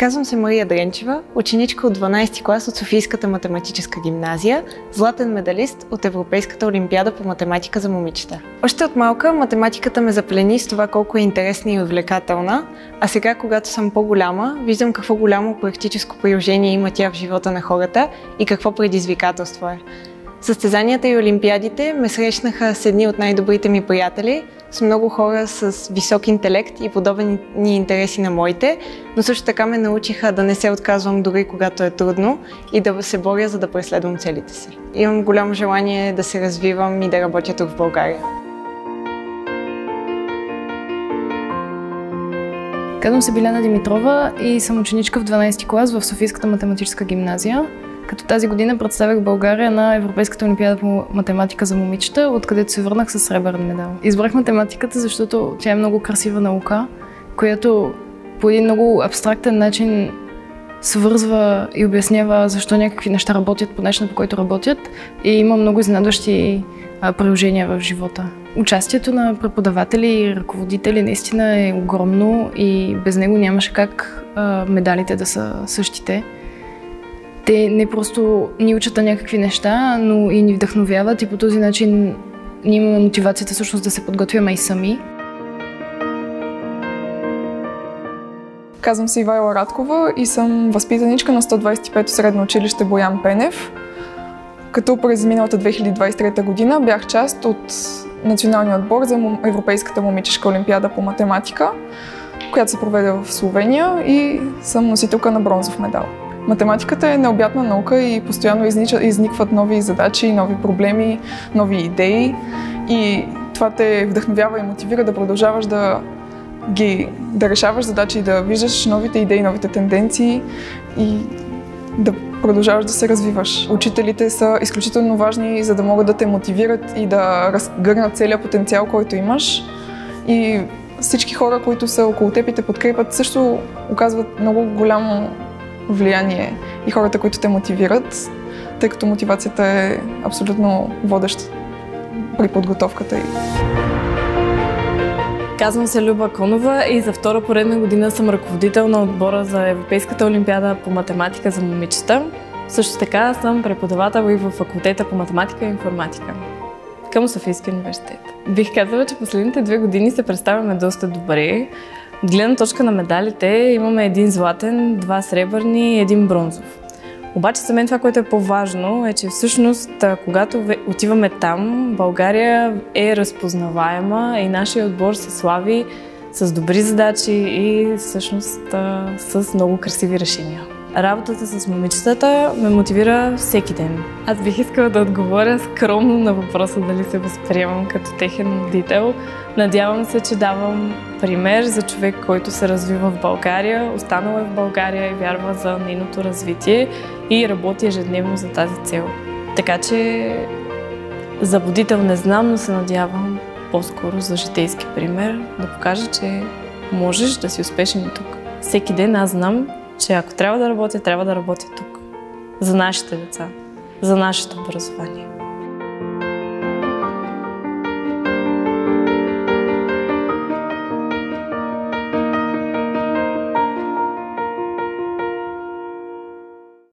Казвам се Мария Дренчева, ученичка от 12-ти клас от Софийската математическа гимназия, златен медалист от Европейската олимпиада по математика за момичета. Още от малка математиката ме заплени с това колко е интересна и увлекателна, а сега, когато съм по-голяма, виждам какво голямо практическо приложение има тя в живота на хората и какво предизвикателство е. Състезанията и олимпиадите ме срещнаха с едни от най-добрите ми приятели, с много хора с висок интелект и подобни интереси на моите, но също така ме научиха да не се отказвам дори когато е трудно и да се боря, за да преследвам целите си. Имам голямо желание да се развивам и да работя тук в България. Казвам се Биляна Димитрова и съм ученичка в 12-ти клас в Софийската математическа гимназия. Като тази година представях България на Европейската олимпиада по математика за момичета, откъдето се върнах с сребърен медал. Избрах математиката, защото тя е много красива наука, която по един много абстрактен начин свързва и обяснява защо някакви неща работят по начина, по който работят, и има много изненадващи приложения в живота. Участието на преподаватели и ръководители наистина е огромно и без него нямаше как медалите да са същите. Те не просто ни учат на някакви неща, но и ни вдъхновяват, и по този начин ние имаме мотивацията всъщност да се подготвяме и сами. Казвам се Ивайла Радкова и съм възпитаничка на 125-то средно училище Боян Пенев. Като през миналата 2023 година бях част от националния отбор за Европейската момичешка олимпиада по математика, която се проведе в Словения, и съм носителка на бронзов медал. Математиката е необятна наука и постоянно изникват нови задачи, нови проблеми, нови идеи, и това те вдъхновява и мотивира да продължаваш да решаваш задачи, да виждаш новите идеи, новите тенденции и да продължаваш да се развиваш. Учителите са изключително важни, за да могат да те мотивират и да разгърнат целия потенциал, който имаш. И всички хора, които са около теб и те подкрепят, също оказват много голямо влияние, и хората, които те мотивират, тъй като мотивацията е абсолютно водеща при подготовката й. Казвам се Люба Конова и за втора поредна година съм ръководител на отбора за Европейската олимпиада по математика за момичета. Също така съм преподавател и в факултета по математика и информатика към Софийския университет. Бих казала, че последните 2 години се представяме доста добре. От гледна точка на медалите имаме 1 златен, 2 сребърни и 1 бронзов. Обаче за мен това, което е по-важно, е, че всъщност, когато отиваме там, България е разпознаваема и нашия отбор се слави с добри задачи и всъщност с много красиви решения. Работата с момичетата ме мотивира всеки ден. Аз бих искала да отговоря скромно на въпроса дали се възприемам като техен родител. Надявам се, че давам пример за човек, който се развива в България, останал е в България и вярва за нейното развитие и работи ежедневно за тази цел. Така че за водител не знам, но се надявам по-скоро за житейски пример да покажа, че можеш да си успешен и тук. Всеки ден аз знам, че ако трябва да работя тук. За нашите деца, за нашето образование.